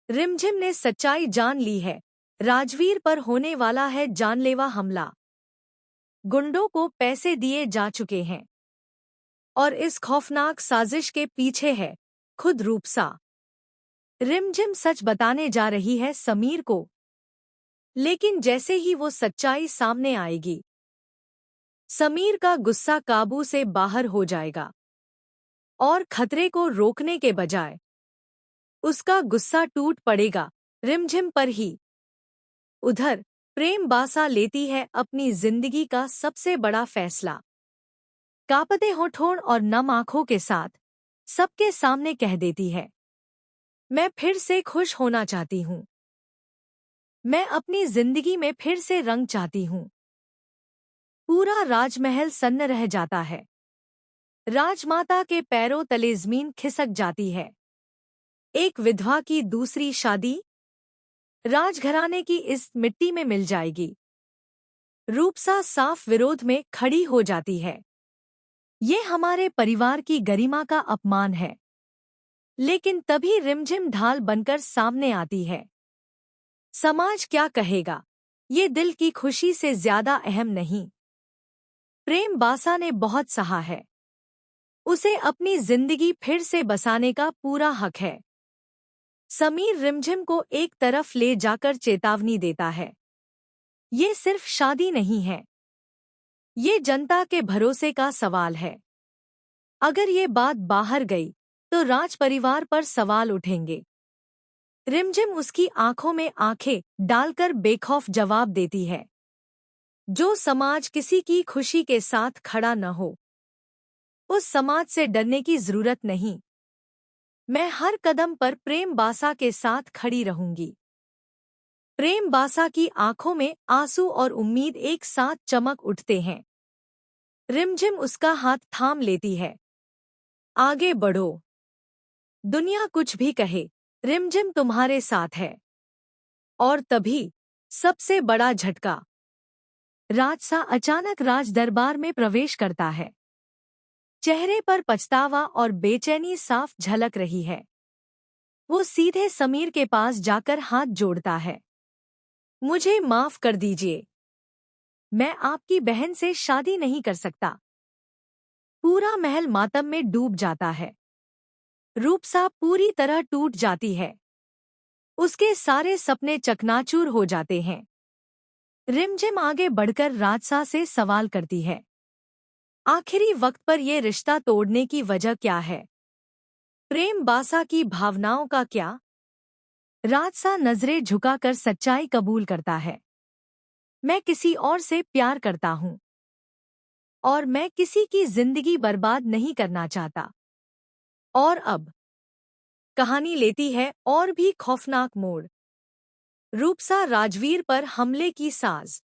रिमझिम ने सच्चाई जान ली है। राजवीर पर होने वाला है जानलेवा हमला। गुंडों को पैसे दिए जा चुके हैं और इस खौफनाक साजिश के पीछे है खुद रूपसा। रिमझिम सच बताने जा रही है समीर को, लेकिन जैसे ही वो सच्चाई सामने आएगी, समीर का गुस्सा काबू से बाहर हो जाएगा और खतरे को रोकने के बजाय उसका गुस्सा टूट पड़ेगा रिमझिम पर ही। उधर प्रेम बासा लेती है अपनी जिंदगी का सबसे बड़ा फैसला। कांपते होठों और नम आंखों के साथ सबके सामने कह देती है, मैं फिर से खुश होना चाहती हूँ। मैं अपनी जिंदगी में फिर से रंग चाहती हूँ। पूरा राजमहल सन्न रह जाता है। राजमाता के पैरों तले जमीन खिसक जाती है। एक विधवा की दूसरी शादी राजघराने की इस मिट्टी में मिल जाएगी। रूपसा साफ विरोध में खड़ी हो जाती है। ये हमारे परिवार की गरिमा का अपमान है। लेकिन तभी रिमझिम ढाल बनकर सामने आती है। समाज क्या कहेगा, ये दिल की खुशी से ज्यादा अहम नहीं। प्रेम बासा ने बहुत सहा है। उसे अपनी जिंदगी फिर से बसाने का पूरा हक है। समीर रिमझिम को एक तरफ ले जाकर चेतावनी देता है, ये सिर्फ शादी नहीं है, ये जनता के भरोसे का सवाल है। अगर ये बात बाहर गई तो राज परिवार पर सवाल उठेंगे। रिमझिम उसकी आंखों में आंखें डालकर बेखौफ जवाब देती है, जो समाज किसी की खुशी के साथ खड़ा न हो, उस समाज से डरने की जरूरत नहीं। मैं हर कदम पर प्रेम बासा के साथ खड़ी रहूंगी। प्रेम बासा की आंखों में आंसू और उम्मीद एक साथ चमक उठते हैं। रिमझिम उसका हाथ थाम लेती है। आगे बढ़ो। दुनिया कुछ भी कहे, रिमझिम तुम्हारे साथ है। और तभी सबसे बड़ा झटका। राजसा अचानक राज दरबार में प्रवेश करता है। चेहरे पर पछतावा और बेचैनी साफ झलक रही है। वो सीधे समीर के पास जाकर हाथ जोड़ता है। मुझे माफ कर दीजिए, मैं आपकी बहन से शादी नहीं कर सकता। पूरा महल मातम में डूब जाता है। रूपसा पूरी तरह टूट जाती है। उसके सारे सपने चकनाचूर हो जाते हैं। रिमझिम आगे बढ़कर राजसा से सवाल करती है, आखिरी वक्त पर यह रिश्ता तोड़ने की वजह क्या है? प्रेम बासा की भावनाओं का क्या? राजसा नजरें झुकाकर सच्चाई कबूल करता है। मैं किसी और से प्यार करता हूँ और मैं किसी की जिंदगी बर्बाद नहीं करना चाहता। और अब कहानी लेती है और भी खौफनाक मोड़। रूपसा राजवीर पर हमले की साज।